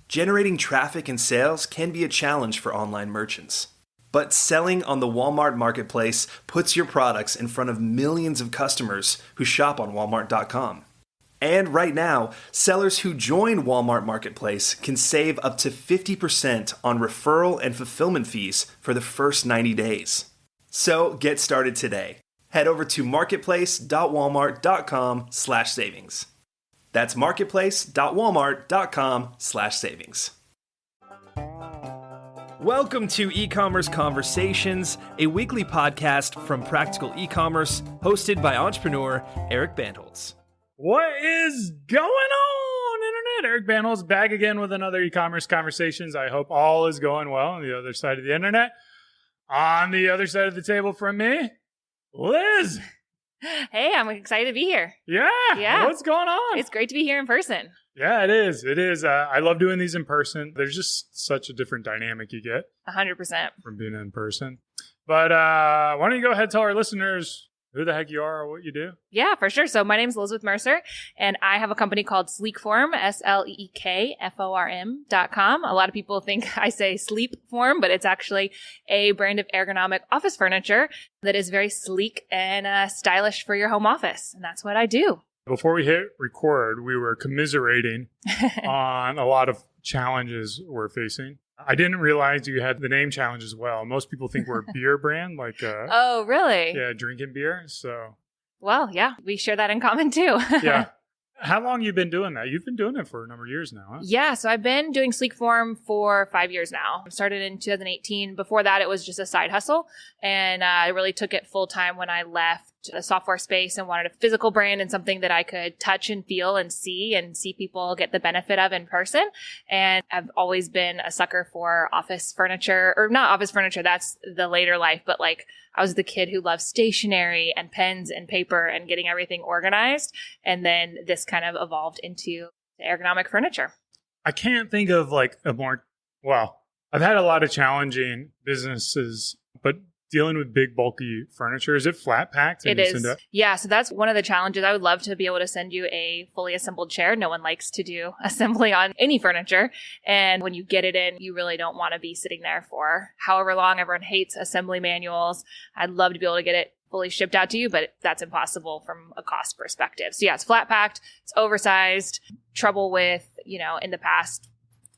Generating traffic and sales can be a challenge for online merchants. But selling on the Walmart Marketplace puts your products in front of millions of customers who shop on Walmart.com. And right now, sellers who join Walmart Marketplace can save up to 50% on referral and fulfillment fees for the first 90 days. So get started today. Head over to marketplace.walmart.com/savings. That's marketplace.walmart.com/savings. Welcome to E-Commerce Conversations, a weekly podcast from Practical E-Commerce, hosted by entrepreneur Eric Bandholz. What is going on, Internet? Eric Bandholz back again with another E-Commerce Conversations. I hope all is going well on the other side of the Internet. On the other side of the table from me, Liz. Hey, I'm excited to be here. Yeah. What's going on? It's great to be here in person. Yeah, it is. It is. I love doing these in person. There's just such a different dynamic you get 100% from being in person. But why don't you go ahead and tell our listeners who the heck you are or what you do? Yeah, for sure. So my name is Elizabeth Mercer, and I have a company called Sleekform, SLEEKFORM.com. A lot of people think I say Sleepform, but it's actually a brand of ergonomic office furniture that is very sleek and stylish for your home office. And that's what I do. Before we hit record, we were commiserating on a lot of challenges we're facing. I didn't realize you had the name challenge as well. Most people think we're a beer brand, like oh, really? Yeah, drinking beer. So, well, yeah, we share that in common too. Yeah. How long you been doing that? You've been doing it for a number of years now, huh? Yeah, so I've been doing Sleekform for 5 years now. I started in 2018. Before that, it was just a side hustle, and I really took it full time when I left the software space and wanted a physical brand and something that I could touch and feel and see people get the benefit of in person. And I've always been a sucker for office furniture, or not office furniture, that's the later life, but like I was the kid who loved stationery and pens and paper and getting everything organized. And then this kind of evolved into the ergonomic furniture. I can't think of like I've had a lot of challenging businesses, but dealing with big, bulky furniture, is it flat packed? It is. Yeah. So that's one of the challenges. I would love to be able to send you a fully assembled chair. No one likes to do assembly on any furniture. And when you get it in, you really don't want to be sitting there for however long. Everyone hates assembly manuals. I'd love to be able to get it fully shipped out to you, but that's impossible from a cost perspective. So yeah, it's flat packed. It's oversized. Trouble with, in the past,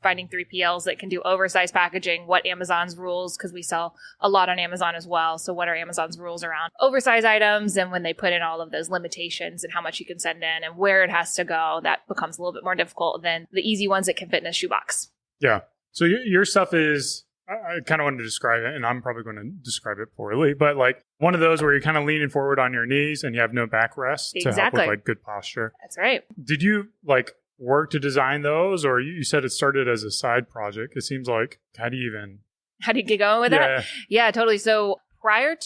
finding 3PLs that can do oversized packaging, what Amazon's rules, because we sell a lot on Amazon as well. So what are Amazon's rules around oversized items? And when they put in all of those limitations and how much you can send in and where it has to go, that becomes a little bit more difficult than the easy ones that can fit in a shoebox. Yeah. So your stuff is, I kind of wanted to describe it, and I'm probably going to describe it poorly, but like one of those where you're kind of leaning forward on your knees and you have no backrest to help with like good posture. That's right. Did you work to design those, or you said it started as a side project? It seems like, how do you get going with that? Yeah, totally. So I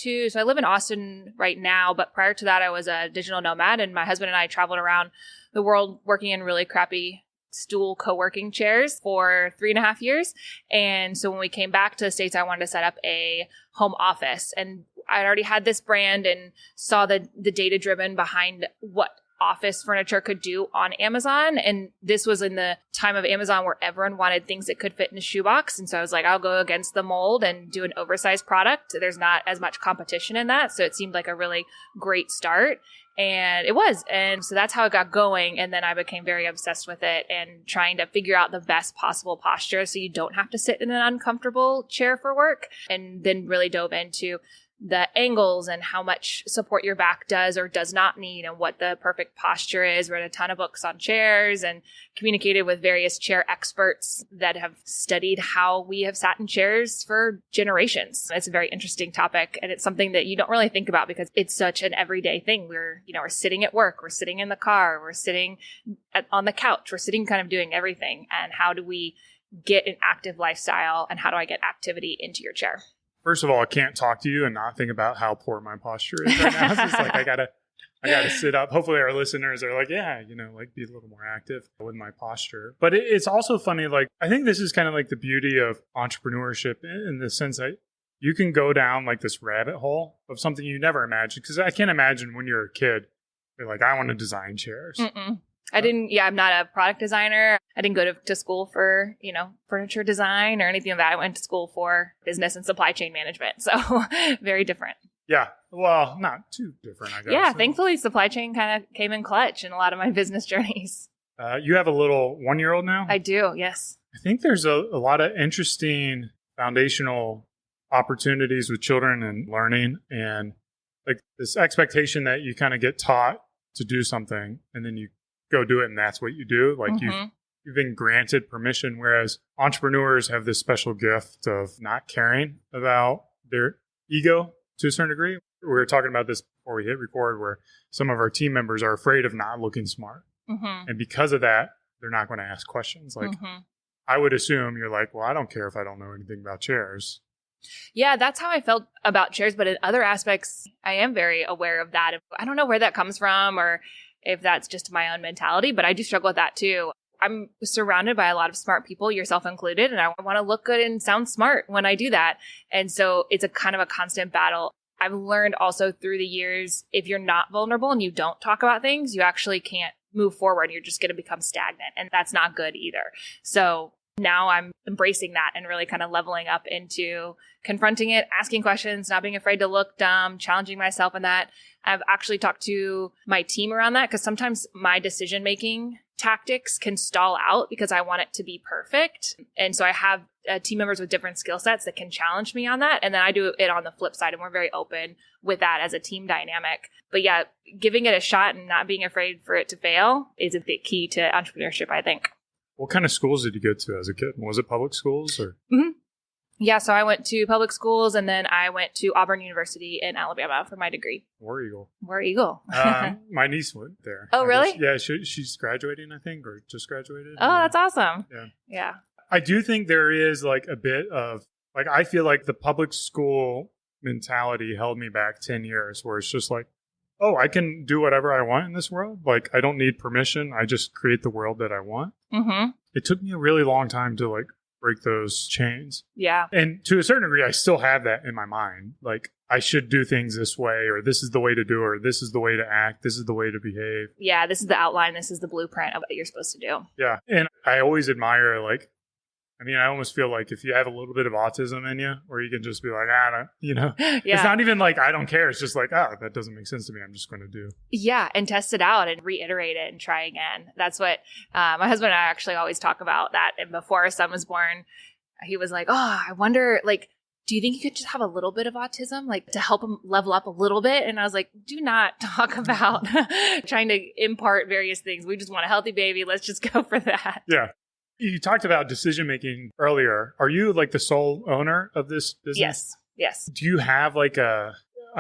live in Austin right now, but prior to that, I was a digital nomad, and my husband and I traveled around the world working in really crappy stool co-working chairs for 3.5 years. And so when we came back to the States, I wanted to set up a home office, and I already had this brand and saw the data driven behind what office furniture could do on Amazon. And this was in the time of Amazon where everyone wanted things that could fit in a shoebox. And so I was like, I'll go against the mold and do an oversized product. There's not as much competition in that. So it seemed like a really great start. And it was. And so that's how it got going. And then I became very obsessed with it and trying to figure out the best possible posture so you don't have to sit in an uncomfortable chair for work. And then really dove into the angles and how much support your back does or does not need and what the perfect posture is. Read a ton of books on chairs and communicated with various chair experts that have studied how we have sat in chairs for generations. It's a very interesting topic, and it's something that you don't really think about because it's such an everyday thing. We're sitting at work, we're sitting in the car, we're sitting on the couch, we're sitting kind of doing everything. And how do we get an active lifestyle, and how do I get activity into your chair? First of all, I can't talk to you and not think about how poor my posture is right now. It's like I gotta sit up. Hopefully our listeners are like, yeah, be a little more active with my posture. But it's also funny, like, I think this is kind of like the beauty of entrepreneurship in the sense that you can go down like this rabbit hole of something you never imagined. Because I can't imagine when you're a kid, you're like, I want to design chairs. Mm-mm. I'm not a product designer. I didn't go to school for, furniture design or anything like that. I went to school for business and supply chain management. So very different. Yeah. Well, not too different, I guess. Yeah. Thankfully, supply chain kind of came in clutch in a lot of my business journeys. You have a little 1-year-old now? I do. Yes. I think there's a lot of interesting foundational opportunities with children and learning, and like this expectation that you kind of get taught to do something and then you go do it and that's what you do. Like you've been granted permission, whereas entrepreneurs have this special gift of not caring about their ego to a certain degree. We were talking about this before we hit record, where some of our team members are afraid of not looking smart. And because of that, they're not going to ask questions. Like I would assume you're like, well, I don't care if I don't know anything about chairs. Yeah, that's how I felt about chairs. But in other aspects, I am very aware of that. I don't know where that comes from or if that's just my own mentality, but I do struggle with that too. I'm surrounded by a lot of smart people, yourself included, and I want to look good and sound smart when I do that. And so it's a kind of a constant battle. I've learned also through the years, if you're not vulnerable and you don't talk about things, you actually can't move forward. You're just going to become stagnant, and that's not good either. So now I'm embracing that and really kind of leveling up into confronting it, asking questions, not being afraid to look dumb, challenging myself in that. I've actually talked to my team around that because sometimes my decision-making tactics can stall out because I want it to be perfect. And so I have team members with different skill sets that can challenge me on that. And then I do it on the flip side, and we're very open with that as a team dynamic. But yeah, giving it a shot and not being afraid for it to fail is a big key to entrepreneurship, I think. What kind of schools did you go to as a kid? Was it public schools or? Yeah, so I went to public schools, and then I went to Auburn University in Alabama for my degree. War Eagle. War Eagle. My niece went there. Oh, really? Yeah, she's graduating, I think, or just graduated. Oh, that's awesome. Yeah. I do think there is like a bit of, like, I feel like the public school mentality held me back 10 years, where it's just like, oh, I can do whatever I want in this world. Like, I don't need permission. I just create the world that I want. It took me a really long time to like break those chains. Yeah. And to a certain degree, I still have that in my mind. Like, I should do things this way, or this is the way to do, or this is the way to act. This is the way to behave. Yeah. This is the outline. This is the blueprint of what you're supposed to do. Yeah. And I always admire, like, I almost feel like if you have a little bit of autism in you, or you can just be like, it's not even like, I don't care. It's just like, that doesn't make sense to me. I'm just going to do. Yeah. And test it out and reiterate it and try again. That's what my husband and I actually always talk about that. And before our son was born, he was like, I wonder, like, do you think you could just have a little bit of autism, like to help him level up a little bit? And I was like, do not talk about trying to impart various things. We just want a healthy baby. Let's just go for that. Yeah. You talked about decision-making earlier. Are you like the sole owner of this business? Yes. Do you have like I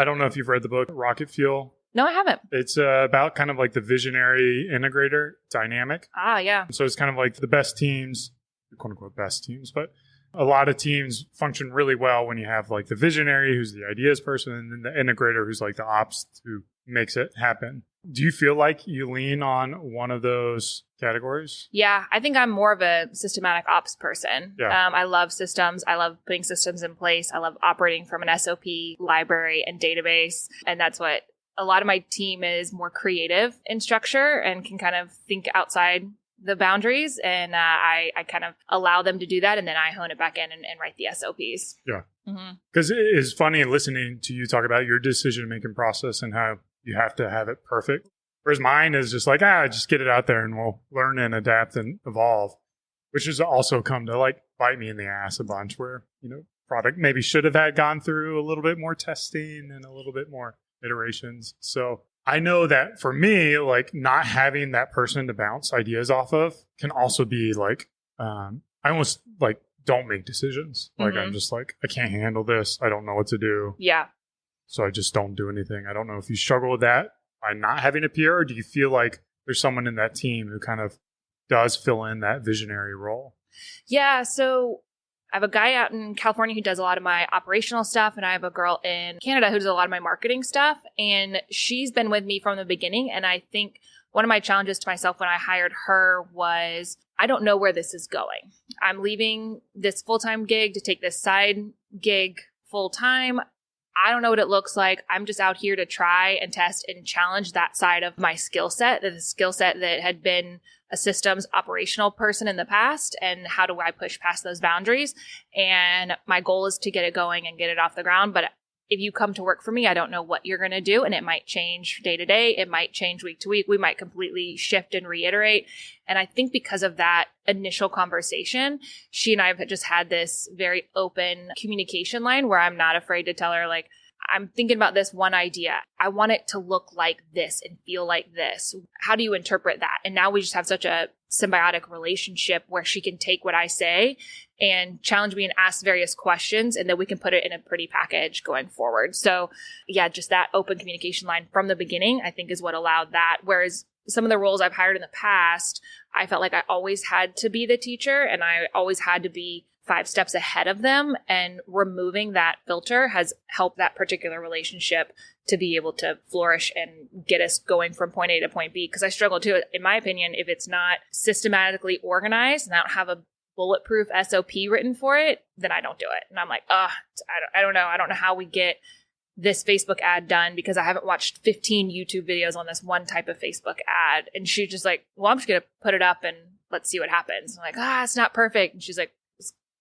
don't know if you've read the book, Rocket Fuel? No, I haven't. It's about kind of like the visionary integrator dynamic. Yeah. So it's kind of like the best teams, quote unquote best teams, but a lot of teams function really well when you have like the visionary who's the ideas person, and then the integrator who's like the ops who makes it happen. Do you feel like you lean on one of those categories? Yeah, I think I'm more of a systematic ops person. Yeah. I love systems. I love putting systems in place. I love operating from an SOP library and database. And that's what a lot of my team is, more creative in structure and can kind of think outside the boundaries. And I kind of allow them to do that. And then I hone it back in and write the SOPs. Yeah. Because it is funny listening to you talk about your decision-making process and how you have to have it perfect. Whereas mine is just like, just get it out there and we'll learn and adapt and evolve, which has also come to like bite me in the ass a bunch, where, product maybe should have had gone through a little bit more testing and a little bit more iterations. So I know that for me, like not having that person to bounce ideas off of can also be like, I almost like don't make decisions. Like I'm just like, I can't handle this. I don't know what to do. Yeah. So I just don't do anything. I don't know if you struggle with that by not having a peer, or do you feel like there's someone in that team who kind of does fill in that visionary role? Yeah. So I have a guy out in California who does a lot of my operational stuff, and I have a girl in Canada who does a lot of my marketing stuff. And she's been with me from the beginning. And I think one of my challenges to myself when I hired her was, I don't know where this is going. I'm leaving this full-time gig to take this side gig full-time. I don't know what it looks like. I'm just out here to try and test and challenge that side of my skill set, the skill set that had been a systems operational person in the past. And how do I push past those boundaries? And my goal is to get it going and get it off the ground. But if you come to work for me, I don't know what you're going to do. And it might change day to day. It might change week to week. We might completely shift and reiterate. And I think because of that initial conversation, she and I have just had this very open communication line where I'm not afraid to tell her, like, I'm thinking about this one idea. I want it to look like this and feel like this. How do you interpret that? And now we just have such a symbiotic relationship where she can take what I say and challenge me and ask various questions, and then we can put it in a pretty package going forward. So yeah, just that open communication line from the beginning, I think, is what allowed that. Whereas some of the roles I've hired in the past, I felt like I always had to be the teacher and I always had to be 5 steps ahead of them, and removing that filter has helped that particular relationship to be able to flourish and get us going from point A to point B. Because I struggle too, in my opinion, if it's not systematically organized and I don't have a bulletproof SOP written for it, then I don't do it. And I'm like, I don't know. I don't know how we get this Facebook ad done because I haven't watched 15 YouTube videos on this one type of Facebook ad. And she's just like, well, I'm just going to put it up and let's see what happens. I'm like, it's not perfect. And she's like,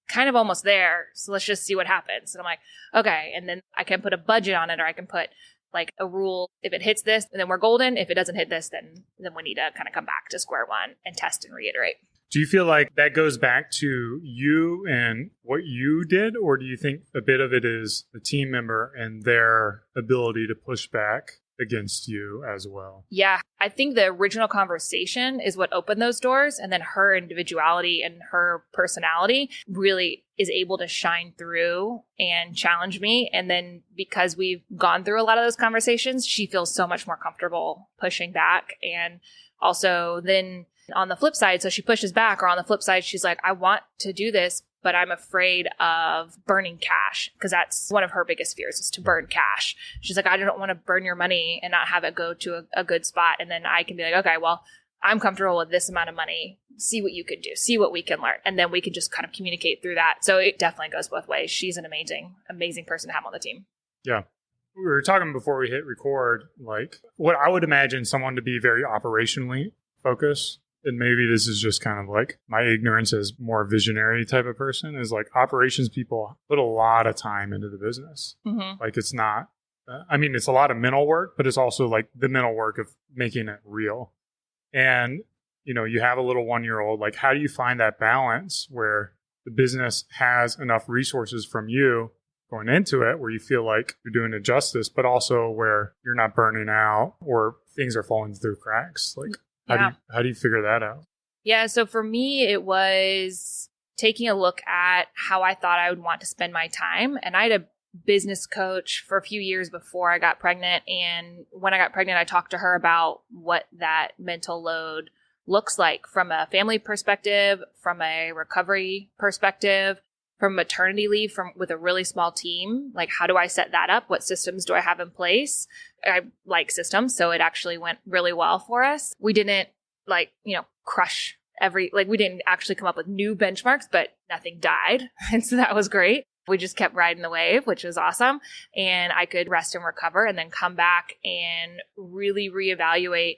kind of almost there. So let's just see what happens. And I'm like, okay. And then I can put a budget on it, or I can put like a rule. If it hits this, then we're golden. If it doesn't hit this, then we need to kind of come back to square one and test and reiterate. Do you feel like that goes back to you and what you did? Or do you think a bit of it is the team member and their ability to push back against you as well? Yeah, I think the original conversation is what opened those doors, and then her individuality and her personality really is able to shine through and challenge me. And then because we've gone through a lot of those conversations, she feels so much more comfortable pushing back. And also then on the flip side, so she pushes back, or on the flip side, she's like, I want to do this, but I'm afraid of burning cash, because that's one of her biggest fears, is to burn cash. She's like, I don't want to burn your money and not have it go to a good spot. And then I can be like, okay, well, I'm comfortable with this amount of money. See what you can do. See what we can learn. And then we can just kind of communicate through that. So it definitely goes both ways. She's an amazing, amazing person to have on the team. Yeah. We were talking before we hit record, like what I would imagine someone to be very operationally focused. And maybe this is just kind of like my ignorance as more visionary type of person, is like operations people put a lot of time into the business. Mm-hmm. Like it's not, it's a lot of mental work, but it's also like the mental work of making it real. And, you have a little 1-year-old, like how do you find that balance where the business has enough resources from you going into it where you feel like you're doing it justice, but also where you're not burning out or things are falling through cracks? Like, how do you figure that out? Yeah. So for me, it was taking a look at how I thought I would want to spend my time. And I had a business coach for a few years before I got pregnant. And when I got pregnant, I talked to her about what that mental load looks like from a family perspective, from a recovery perspective, from maternity leave, with a really small team. Like, how do I set that up? What systems do I have in place? I like systems, so it actually went really well for us. We didn't crush we didn't actually come up with new benchmarks, but nothing died. And so that was great. We just kept riding the wave, which was awesome. And I could rest and recover and then come back and really reevaluate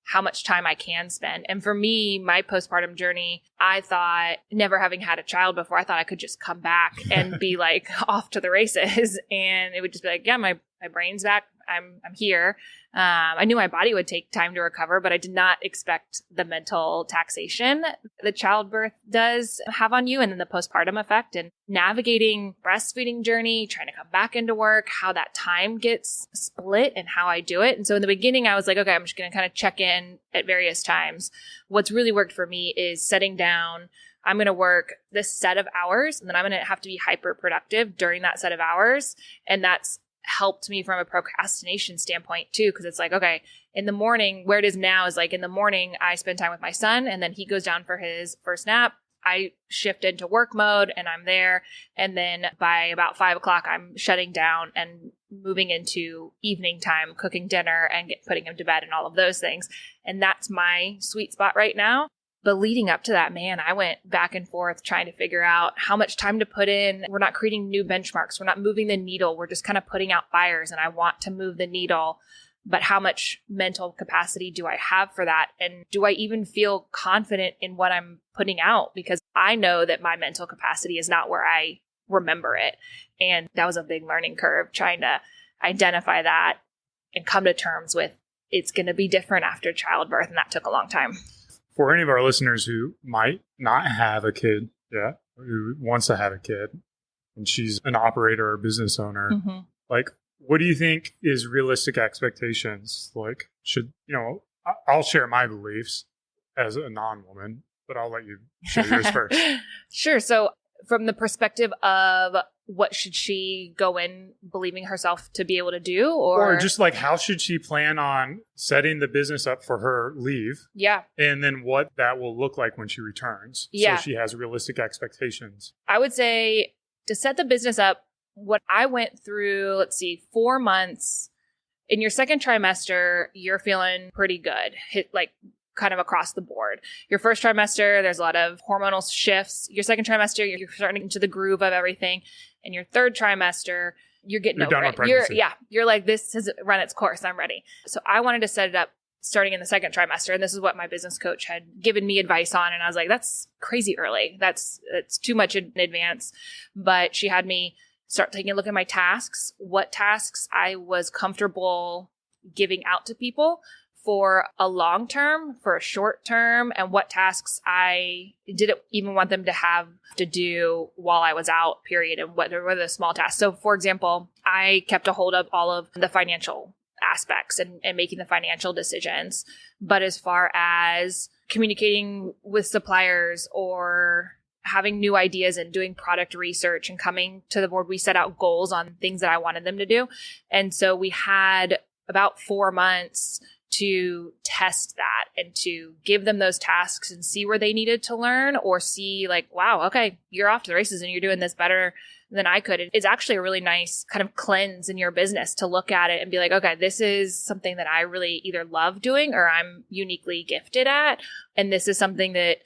how much time I can spend. And for me, my postpartum journey, I thought, never having had a child before, I thought I could just come back and be like off to the races. And it would just be like, yeah, my brain's back. I'm here. I knew my body would take time to recover, but I did not expect the mental taxation the childbirth does have on you, and then the postpartum effect and navigating breastfeeding journey, trying to come back into work, how that time gets split and how I do it. And so in the beginning, I was like, okay, I'm just going to kind of check in at various times. What's really worked for me is setting down, I'm going to work this set of hours, and then I'm going to have to be hyper productive during that set of hours. And that's helped me from a procrastination standpoint too, because it's like, okay, in the morning, where it is now is like in the morning, I spend time with my son, and then he goes down for his first nap. I shift into work mode and I'm there. And then by about 5 o'clock, I'm shutting down and moving into evening time, cooking dinner and putting him to bed and all of those things. And that's my sweet spot right now. But leading up to that, man, I went back and forth trying to figure out how much time to put in. We're not creating new benchmarks. We're not moving the needle. We're just kind of putting out fires, and I want to move the needle. But how much mental capacity do I have for that? And do I even feel confident in what I'm putting out? Because I know that my mental capacity is not where I remember it. And that was a big learning curve, trying to identify that and come to terms with it's going to be different after childbirth. And that took a long time. For any of our listeners who might not have a kid yet, who wants to have a kid, and she's an operator or business owner, like, what do you think is realistic expectations? Like, I'll share my beliefs as a non-woman, but I'll let you share yours first. Sure. So from the perspective of what should she go in believing herself to be able to do? Or just like, how should she plan on setting the business up for her leave? Yeah. And then what that will look like when she returns. Yeah. So she has realistic expectations. I would say to set the business up, what I went through, 4 months. In your second trimester, you're feeling pretty good. Kind of across the board. Your first trimester, there's a lot of hormonal shifts. Your second trimester, you're starting into the groove of everything. And your third trimester, you're getting over it. You're like, this has run its course. I'm ready. So I wanted to set it up starting in the second trimester. And this is what my business coach had given me advice on. And I was like, that's crazy early. That's too much in advance. But she had me start taking a look at my tasks, what tasks I was comfortable giving out to people for a long term, for a short term, and what tasks I didn't even want them to have to do while I was out, period, and what were the small tasks. So, for example, I kept a hold of all of the financial aspects and making the financial decisions. But as far as communicating with suppliers or having new ideas and doing product research and coming to the board, we set out goals on things that I wanted them to do. And so we had about 4 months to test that and to give them those tasks and see where they needed to learn, or see like, wow, okay, you're off to the races and you're doing this better than I could. It's actually a really nice kind of cleanse in your business to look at it and be like, okay, this is something that I really either love doing or I'm uniquely gifted at. And this is something that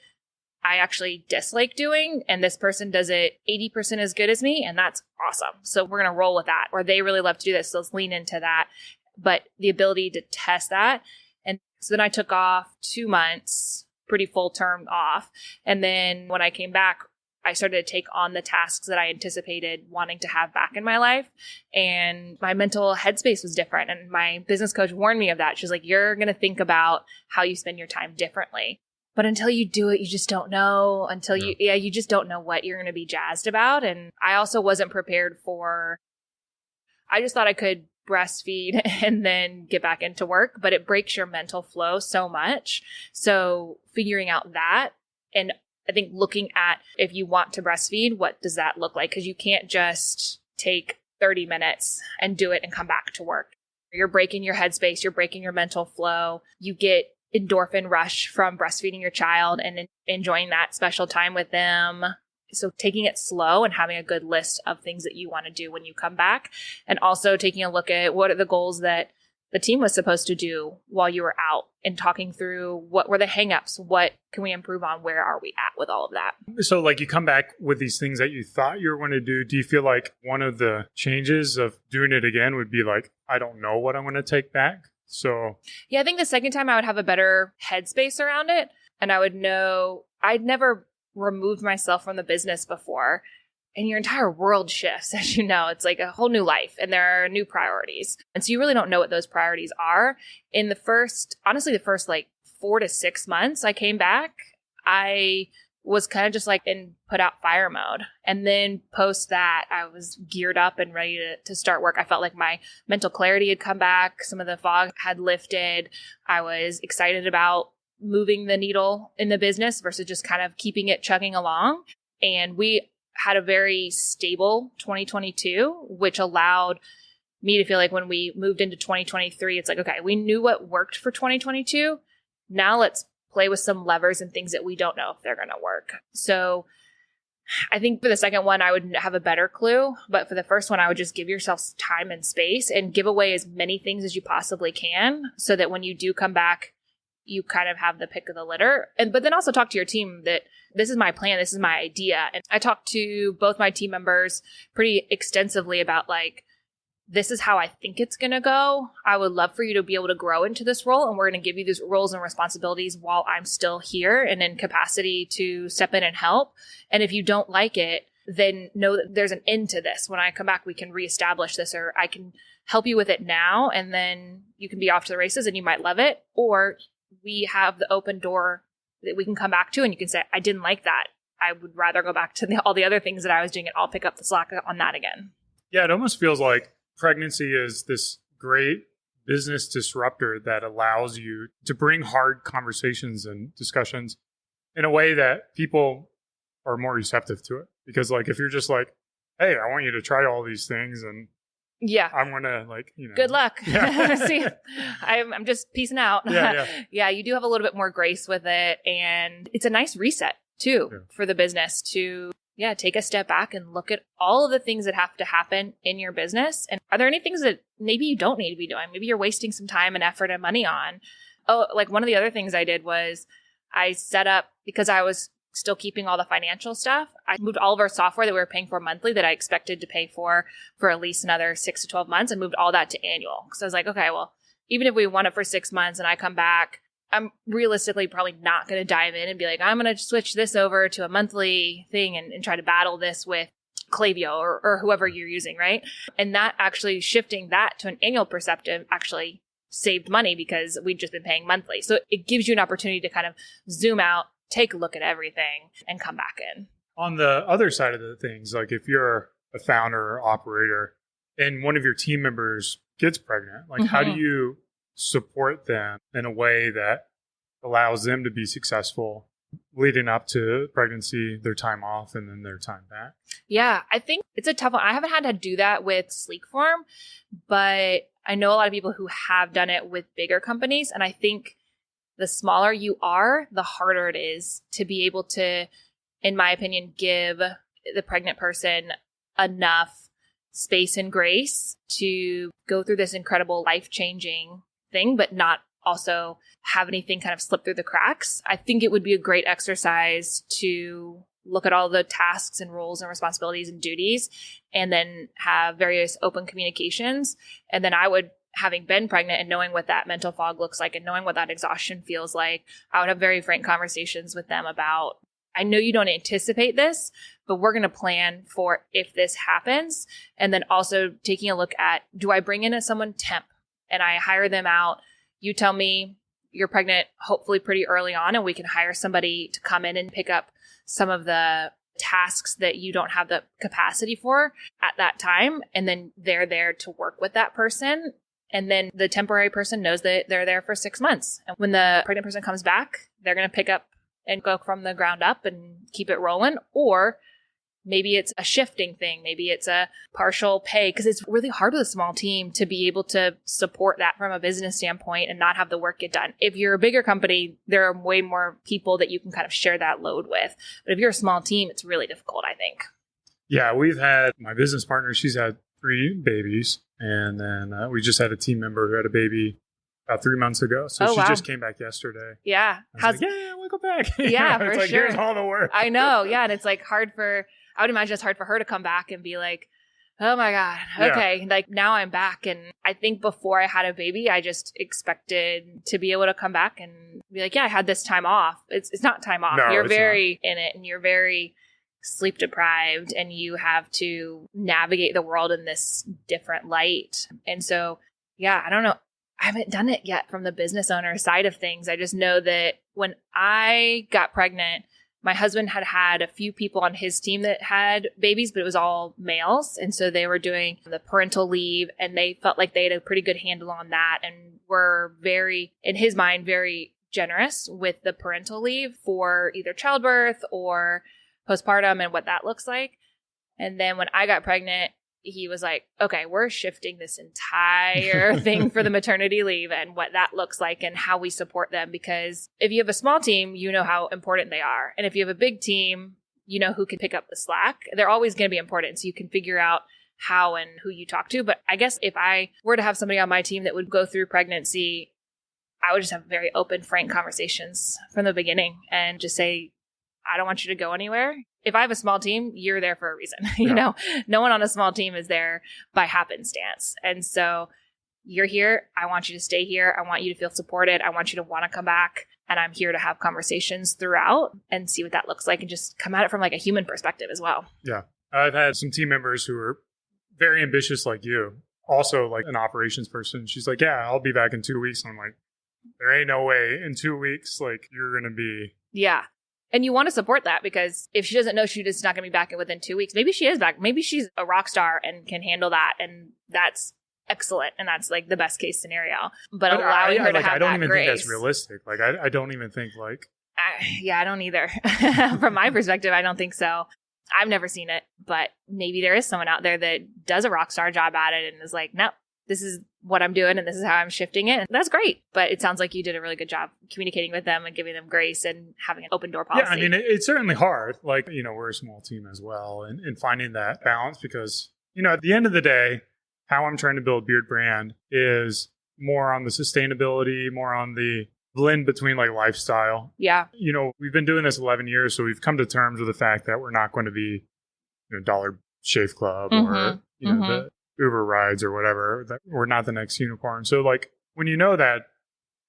I actually dislike doing, and this person does it 80% as good as me, and that's awesome. So we're going to roll with that. Or they really love to do this, so let's lean into that. But the ability to test that. And so then I took off 2 months, pretty full term off. And then when I came back, I started to take on the tasks that I anticipated wanting to have back in my life. And my mental headspace was different. And my business coach warned me of that. She's like, you're going to think about how you spend your time differently. But until you do it, you just don't know. You just don't know what you're going to be jazzed about. And I also wasn't prepared I just thought I could breastfeed and then get back into work, but it breaks your mental flow so much. So figuring out that, and I think looking at, if you want to breastfeed, what does that look like? Because you can't just take 30 minutes and do it and come back to work. You're breaking your headspace, you're breaking your mental flow. You get endorphin rush from breastfeeding your child and enjoying that special time with them. So taking it slow and having a good list of things that you want to do when you come back, and also taking a look at what are the goals that the team was supposed to do while you were out, and talking through what were the hangups, what can we improve on, where are we at with all of that. So like, you come back with these things that you thought you were going to do. Do you feel like one of the changes of doing it again would be like, I don't know what I'm going to take back? So yeah, I think the second time I would have a better headspace around it, and I would know I'd never removed myself from the business before, and your entire world shifts. As you know, it's like a whole new life, and there are new priorities. And so you really don't know what those priorities are. In the first like 4 to 6 months I came back, I was kind of just like in put out fire mode. And then post that, I was geared up and ready to start work. I felt like my mental clarity had come back. Some of the fog had lifted. I was excited about moving the needle in the business versus just kind of keeping it chugging along. And we had a very stable 2022, which allowed me to feel like when we moved into 2023, it's like, okay, we knew what worked for 2022. Now let's play with some levers and things that we don't know if they're going to work. So I think for the second one, I would have a better clue. But for the first one, I would just give yourself time and space and give away as many things as you possibly can, so that when you do come back, you kind of have the pick of the litter. But then also talk to your team that this is my plan, this is my idea. And I talked to both my team members pretty extensively about like, this is how I think it's going to go. I would love for you to be able to grow into this role. And we're going to give you these roles and responsibilities while I'm still here and in capacity to step in and help. And if you don't like it, then know that there's an end to this. When I come back, we can reestablish this, or I can help you with it now. And then you can be off to the races and you might love it. Or we have the open door that we can come back to and you can say, I didn't like that. I would rather go back to all the other things that I was doing and I'll pick up the slack on that again. Yeah, it almost feels like pregnancy is this great business disruptor that allows you to bring hard conversations and discussions in a way that people are more receptive to it. Because like, if you're just like, hey, I want you to try all these things and yeah, I'm going to like, good luck. Yeah. See, I'm just peacing out. Yeah, you do have a little bit more grace with it. And it's a nice reset too for the business to take a step back and look at all of the things that have to happen in your business. And are there any things that maybe you don't need to be doing? Maybe you're wasting some time and effort and money on. Oh, like one of the other things I did was I set up, because I was still keeping all the financial stuff, I moved all of our software that we were paying for monthly that I expected to pay for at least another 6 to 12 months and moved all that to annual. Because I was like, okay, well, even if we want it for 6 months and I come back, I'm realistically probably not going to dive in and be like, I'm going to switch this over to a monthly thing and try to battle this with Klaviyo or whoever you're using, right? And that actually shifting that to an annual perspective actually saved money because we'd just been paying monthly. So it gives you an opportunity to kind of zoom out, take a look at everything and come back in. On the other side of the things, like if you're a founder or operator and one of your team members gets pregnant, like how do you support them in a way that allows them to be successful leading up to pregnancy, their time off, and then their time back? Yeah, I think it's a tough one. I haven't had to do that with Sleekform, but I know a lot of people who have done it with bigger companies. And I think the smaller you are, the harder it is to be able to, in my opinion, give the pregnant person enough space and grace to go through this incredible life-changing thing, but not also have anything kind of slip through the cracks. I think it would be a great exercise to look at all the tasks and roles and responsibilities and duties and then have various open communications. And then I would, having been pregnant and knowing what that mental fog looks like and knowing what that exhaustion feels like, I would have very frank conversations with them about, I know you don't anticipate this, but we're going to plan for if this happens. And then also taking a look at, do I bring in someone temp and I hire them out? You tell me you're pregnant, hopefully pretty early on, and we can hire somebody to come in and pick up some of the tasks that you don't have the capacity for at that time. And then they're there to work with that person. And then the temporary person knows that they're there for 6 months. And when the pregnant person comes back, they're going to pick up and go from the ground up and keep it rolling. Or maybe it's a shifting thing. Maybe it's a partial pay, because it's really hard with a small team to be able to support that from a business standpoint and not have the work get done. If you're a bigger company, there are way more people that you can kind of share that load with. But if you're a small team, it's really difficult, I think. Yeah, we've had my business partner, she's had 3 babies. And then we just had a team member who had a baby about 3 months ago. So she just came back yesterday. Yeah. Like, yeah, we'll go back. Yeah, it's for like, sure. Here's all the work. I know. Yeah. And it's like I would imagine it's hard for her to come back and be like, oh my God. Okay. Yeah. Like now I'm back. And I think before I had a baby, I just expected to be able to come back and be like, yeah, I had this time off. It's not time off. No, you're very in it and you're very sleep deprived and you have to navigate the world in this different light. And so, yeah, I don't know. I haven't done it yet from the business owner side of things. I just know that when I got pregnant, my husband had a few people on his team that had babies, but it was all males. And so they were doing the parental leave and they felt like they had a pretty good handle on that and were very, in his mind, very generous with the parental leave for either childbirth or postpartum and what that looks like. And then when I got pregnant, he was like, okay, we're shifting this entire thing for the maternity leave and what that looks like and how we support them. Because if you have a small team, you know how important they are. And if you have a big team, you know who can pick up the slack. They're always going to be important. So you can figure out how and who you talk to. But I guess if I were to have somebody on my team that would go through pregnancy, I would just have very open, frank conversations from the beginning and just say, I don't want you to go anywhere. If I have a small team, you're there for a reason. You know, no one on a small team is there by happenstance. And so you're here. I want you to stay here. I want you to feel supported. I want you to want to come back. And I'm here to have conversations throughout and see what that looks like and just come at it from like a human perspective as well. Yeah. I've had some team members who are very ambitious like you, also like an operations person. She's like, yeah, I'll be back in 2 weeks. And I'm like, there ain't no way in 2 weeks, like you're going to be. Yeah. And you want to support that because if she doesn't know she's just not going to be back within 2 weeks, maybe she is back. Maybe she's a rock star and can handle that. And that's excellent. And that's like the best case scenario. But allowing her to have that grace. I don't even think that's realistic. Like, I don't even think like. I don't either. From my perspective, I don't think so. I've never seen it, but maybe there is someone out there that does a rock star job at it and is like, no, this is what I'm doing and this is how I'm shifting it. And that's great. But it sounds like you did a really good job communicating with them and giving them grace and having an open door policy. Yeah, I mean, it's certainly hard. Like, you know, we're a small team as well and finding that balance because, you know, at the end of the day, how I'm trying to build Beard brand is more on the sustainability, more on the blend between like lifestyle. Yeah. You know, we've been doing this 11 years, so we've come to terms with the fact that we're not going to be, you know, Dollar Shave Club or, you know, the Uber rides or whatever. That we're not the next unicorn. So like when you know that,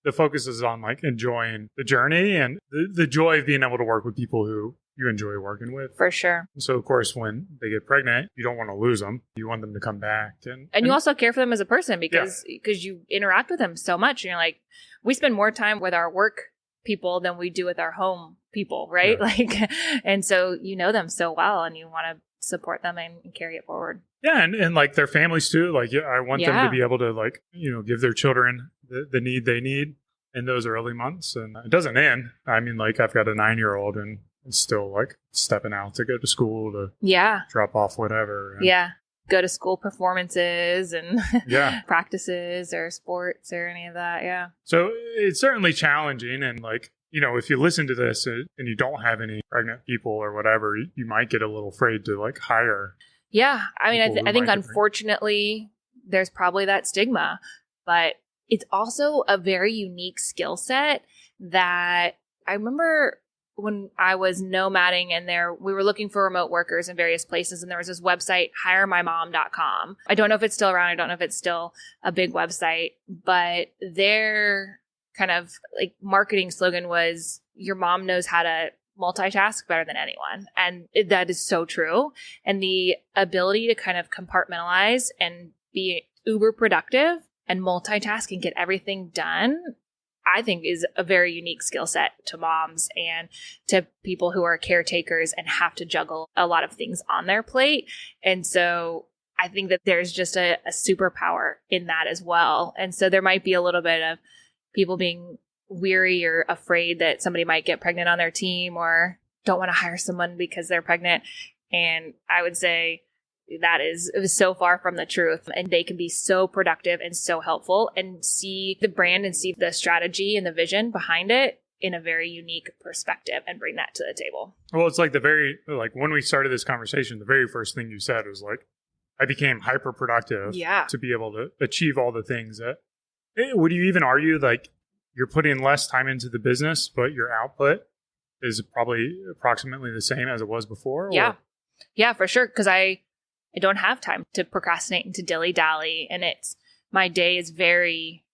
the focus is on like enjoying the journey and the joy of being able to work with people who you enjoy working with. For sure. And so of course, when they get pregnant, you don't want to lose them. You want them to come back. And you also care for them as a person because you interact with them so much. And you're like, we spend more time with our work people than we do with our home people, right? Yeah. Like, and so you know them so well and you want to support them and carry it forward. Yeah. And like their families too. Like, I want them to be able to like, you know, give their children the need they need in those early months. And it doesn't end. I mean, like I've got a 9-year-old and it's still like stepping out to go to school to drop off whatever. And go to school performances and practices or sports or any of that. Yeah. So it's certainly challenging. And like, you know, if you listen to this and you don't have any pregnant people or whatever, you might get a little afraid to like hire. Yeah. I mean, I think unfortunately there's probably that stigma, but it's also a very unique skill set that I remember when I was nomading and we were looking for remote workers in various places. And there was this website, hiremymom.com. I don't know if it's still around. I don't know if it's still a big website, but their kind of like marketing slogan was, your mom knows how to multitask better than anyone. And that is so true. And the ability to kind of compartmentalize and be uber productive and multitask and get everything done, I think is a very unique skill set to moms and to people who are caretakers and have to juggle a lot of things on their plate. And so I think that there's just a superpower in that as well. And so there might be a little bit of people being weary or afraid that somebody might get pregnant on their team or don't want to hire someone because they're pregnant. And I would say that is so far from the truth. And they can be so productive and so helpful and see the brand and see the strategy and the vision behind it in a very unique perspective and bring that to the table. Well, it's like when we started this conversation, the very first thing you said was like, I became hyper productive to be able to achieve all the things that, would you even argue like you're putting less time into the business, but your output is probably approximately the same as it was before? Yeah. Yeah, for sure. Because I don't have time to procrastinate and to dilly-dally. And my day is very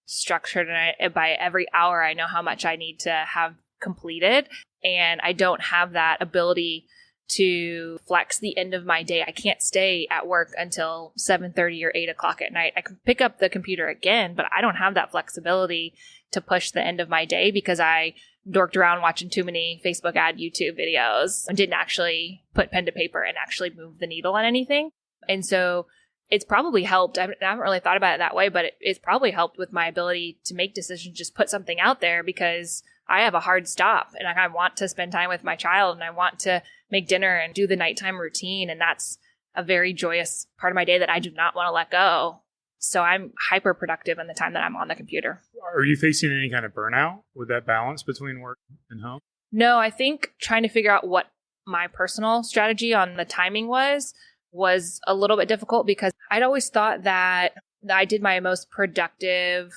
structured. And by every hour, I know how much I need to have completed. And I don't have that ability to flex the end of my day. I can't stay at work until 7:30 or 8 o'clock at night. I can pick up the computer again, but I don't have that flexibility to push the end of my day because I dorked around watching too many Facebook ad YouTube videos and didn't actually put pen to paper and actually move the needle on anything. And so it's probably helped. I haven't really thought about it that way, but it's probably helped with my ability to make decisions, just put something out there because I have a hard stop and I want to spend time with my child and I want to make dinner and do the nighttime routine. And that's a very joyous part of my day that I do not want to let go. So I'm hyper productive in the time that I'm on the computer. Are you facing any kind of burnout with that balance between work and home? No, I think trying to figure out what my personal strategy on the timing was a little bit difficult because I'd always thought that I did my most productive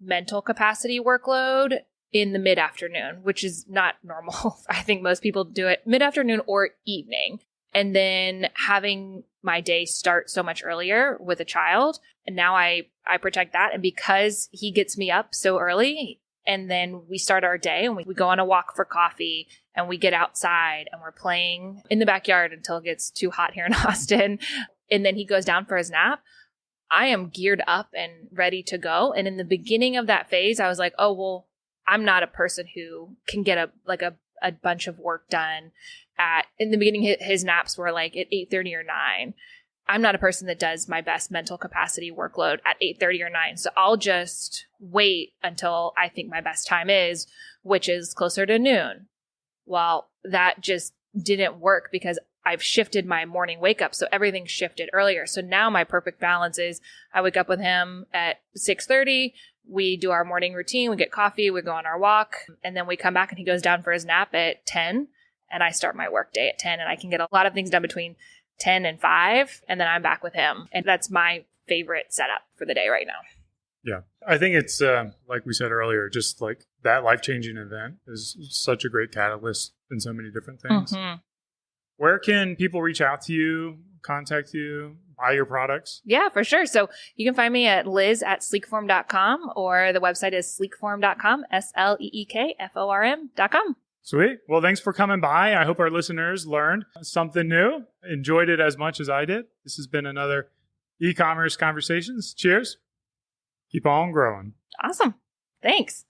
mental capacity workload in the mid-afternoon, which is not normal. I think most people do it mid-afternoon or evening. And then having my day start so much earlier with a child. And now I protect that. And because he gets me up so early, and then we start our day and we go on a walk for coffee and we get outside and we're playing in the backyard until it gets too hot here in Austin. And then he goes down for his nap. I am geared up and ready to go. And in the beginning of that phase, I was like, oh, well, I'm not a person who can get a bunch of work done in the beginning. His naps were like at 8:30 or 9. I'm not a person that does my best mental capacity workload at 8:30 or 9. So I'll just wait until I think my best time is, which is closer to noon. Well, that just didn't work because I've shifted my morning wake up. So everything shifted earlier. So now my perfect balance is I wake up with him at 6:30. We do our morning routine. We get coffee. We go on our walk. And then we come back and he goes down for his nap at 10. And I start my work day at 10. And I can get a lot of things done between 10 and 5. And then I'm back with him. And that's my favorite setup for the day right now. Yeah. I think it's, like we said earlier, just like that life-changing event is such a great catalyst in so many different things. Mm-hmm. Where can people reach out to you, contact you, buy your products? Yeah, for sure. So you can find me at liz@sleekform.com, or the website is sleekform.com, SLEEKFORM.com. Sweet. Well, thanks for coming by. I hope our listeners learned something new, enjoyed it as much as I did. This has been another e-commerce Conversations. Cheers. Keep on growing. Awesome. Thanks.